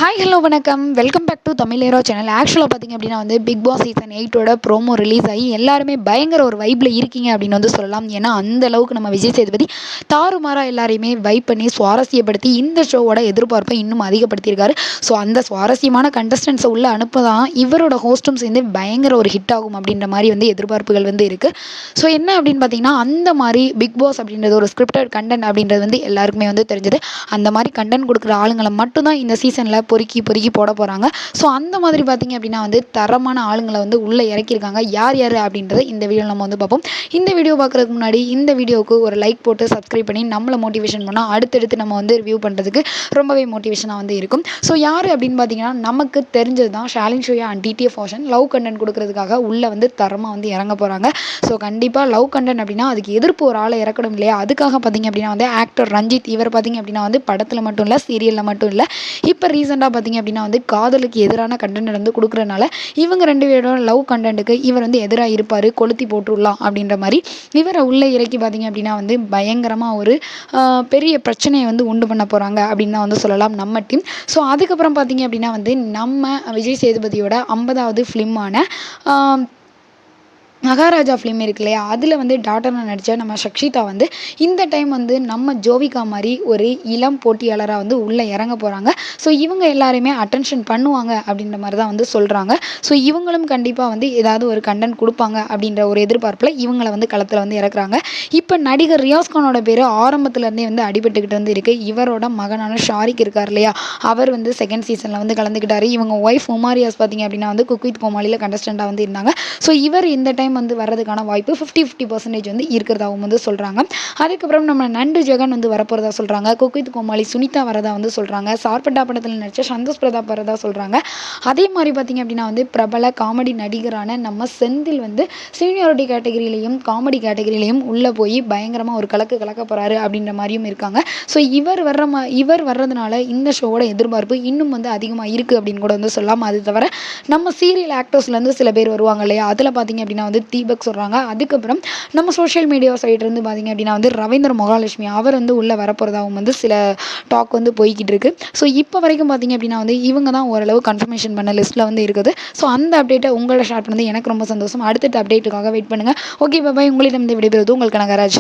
Hi hello வணக்கம். Welcome back to Tamil hero channel. ஆக்சுவலாக பார்த்திங்க அப்படின்னா வந்து பிக் பாஸ் சீசன் 8ஓட ப்ரோமோ ரிலீஸ் ஆகி எல்லாருமே பயங்கர ஒரு வைப்பில் இருக்கீங்க அப்படின்னு வந்து சொல்லலாம். ஏன்னா அந்த அளவுக்கு நம்ம விஜய் சேதுபதி தாறுமாறாக எல்லாரையுமே வைப் பண்ணி சுவாரஸ்யப்படுத்தி இந்த ஷோவோட எதிர்பார்ப்பை இன்னும் அதிகப்படுத்தியிருக்காரு. ஸோ அந்த சுவாரஸ்யமான கண்டஸ்டன்ஸை உள்ளே அனுப்ப தான் இவரோட ஹோஸ்டும் சேர்ந்து பயங்கர ஒரு ஹிட் ஆகும் அப்படின்ற மாதிரி வந்து எதிர்பார்ப்புகள் வந்து இருக்குது. ஸோ என்ன அப்படின்னு பார்த்தீங்கன்னா அந்த மாதிரி பிக் பாஸ் அப்படின்றது ஒரு ஸ்கிரிப்டட் கண்டென்ட் அப்படின்றது வந்து எல்லாருக்குமே வந்து தெரிஞ்சது. அந்த மாதிரி கண்டென்ட் கொடுக்குற ஆளுங்களை மட்டும்தான் இந்த சீசனில் பொறுக்கி போட போகிறாங்க. ஸோ அந்த மாதிரி பார்த்திங்க அப்படின்னா வந்து தரமான ஆளுங்களை வந்து உள்ளே இறக்கியிருக்காங்க. யார் யார் அப்படின்றத இந்த வீடியோவில் நம்ம வந்து பார்ப்போம். இந்த வீடியோ பார்க்குறதுக்கு முன்னாடி இந்த வீடியோவுக்கு ஒரு லைக் போட்டு சப்ஸ்கிரைப் பண்ணி நம்மளை மோட்டிவேஷன் பண்ணால் அடுத்தடுத்து நம்ம வந்து ரிவ்யூ பண்ணுறதுக்கு ரொம்பவே மோட்டிவேஷனாக வந்து இருக்கும். ஸோ யார் அப்படின்னு பார்த்தீங்கன்னா நமக்கு தெரிஞ்சது தான் Shalin Zoya and TTF Vasan love content கொடுக்கறதுக்காக உள்ளே வந்து தரமாக வந்து இறங்க போகிறாங்க. ஸோ கண்டிப்பாக லவ் கண்டென்ட் அப்படின்னா அதுக்கு எதிர்ப்பு ஒரு ஆளை இறக்கணும் இல்லையா? அதுக்காக பார்த்திங்க அப்படின்னா வந்து ஆக்டர் ரஞ்சித் இவர் பார்த்திங்க அப்படின்னா வந்து படத்தில் மட்டும் இல்லை சீரியலில் மட்டும் இல்லை இப்போ ரீசெண்டாக பார்த்திங்க அப்படின்னா வந்து காதலுக்கு எதிரான கண்டென்ட் வந்து கொடுக்குறனால இவங்க 2 பேரோட லவ் கண்டென்ட்டுக்கு இவர் வந்து எதிராக இருப்பார், கொளுத்தி போட்டுடலாம் அப்படின்ற மாதிரி இவரை உள்ளே இறக்கி பார்த்திங்க அப்படின்னா வந்து பயங்கரமாக ஒரு பெரிய பிரச்சனையை வந்து உண்டு பண்ண போகிறாங்க அப்படின்னு தான் வந்து சொல்லலாம் நம்ம டீம். ஸோ அதுக்கப்புறம் பார்த்திங்க அப்படின்னா வந்து நம்ம விஜய் சேதுபதியோட 50வது ஃபிலிமான மகாராஜா ஃபிலிம் இருக்கு இல்லையா? அதில் வந்து டாட்டராக நடித்த நம்ம சக்ஷிதா வந்து இந்த டைம் வந்து நம்ம ஜோவிகா மாதிரி ஒரு இளம் போட்டியாளராக வந்து உள்ளே இறங்க போகிறாங்க. ஸோ இவங்க எல்லாருமே அட்டென்ஷன் பண்ணுவாங்க அப்படின்ற மாதிரி தான் வந்து சொல்கிறாங்க. ஸோ இவங்களும் கண்டிப்பாக வந்து ஏதாவது ஒரு கண்டென்ட் கொடுப்பாங்க அப்படின்ற ஒரு எதிர்பார்ப்பில் இவங்களை வந்து களத்தில் வந்து இறக்குறாங்க. இப்போ நடிகர் ரியாஸ்கானோட பேர் ஆரம்பத்துலேருந்தே வந்து அடிபட்டுக்கிட்டு வந்து இருக்குது. இவரோட மகனான ஷாரிக் இருக்கார் இல்லையா? அவர் வந்து செகண்ட் சீசனில் வந்து கலந்துக்கிட்டார். இவங்க ஒய்ஃப் உமாரியாஸ் பார்த்திங்க அப்படின்னா வந்து குக் வித் கோமாளியில் கண்டஸ்டண்ட்டாக வந்து இருந்தாங்க. ஸோ இவர் இந்த டைம் வந்து வர்றதுக்கான வாய்ப்பு 50-50% வந்து இருக்கிறதாகவும் வந்து சொல்கிறாங்க. அதுக்கப்புறம் நம்ம நண்டு ஜெகன் வந்து வரப்போகிறதா சொல்கிறாங்க. குக் வித் கோமாளி சுனிதா வரதா வந்து சொல்கிறாங்க. சார்பட்டா படத்தில் நடித்த சந்தோஷ் பிரதாப் வரதா சொல்கிறாங்க. அதே மாதிரி பார்த்திங்க அப்படின்னா வந்து பிரபல காமெடி நடிகரான நம்ம செந்தில் வந்து சீனியாரிட்டி கேட்டகரியிலையும் காமெடி கேட்டகரியிலையும் உள்ளே போய் பயங்கரமாக ஒரு கலக்க போகிறாரு அப்படின்ற மாதிரியும் இருக்காங்க. ஸோ இவர் வர்றதுனால இந்த ஷோவோட எதிர்பார்ப்பு இன்னும் வந்து அதிகமாக இருக்குது அப்படின்னு கூட வந்து சொல்லலாம். அது தவிர நம்ம சீரியல் ஆக்டர்ஸ்லேருந்து சில பேர் வருவாங்க இல்லையா? அதில் பார்த்திங்க அப்படின்னா வந்து தீபக் சொல்கிறாங்க. அதுக்கப்புறம் நம்ம சோஷியல் மீடியா சைட்லேருந்து பார்த்திங்க அப்படின்னா வந்து ரவீந்திர மகாலட்சுமி அவர் வந்து உள்ளே வரப்போகிறதாகவும் வந்து சில டாக் வந்து போய்கிட்டு இருக்குது. ஸோ இப்போ வரைக்கும் பார்த்திங்க அப்படின்னா வந்து இவங்க தான் ஓரளவு கன்ஃபர்மேஷன் பண்ண லிஸ்ட்டில் வந்து இருக்குது. ஸோ அந்த அப்டேட்டை உங்களை ஷேர் பண்ணது எனக்கு ரொம்ப சந்தோஷம். அடுத்த அப்டேட்டுக்காக வெயிட் பண்ணுங்கள். Okay bye. உங்களிடம் விடைபெறுவது உங்கள் கனகராஜ்.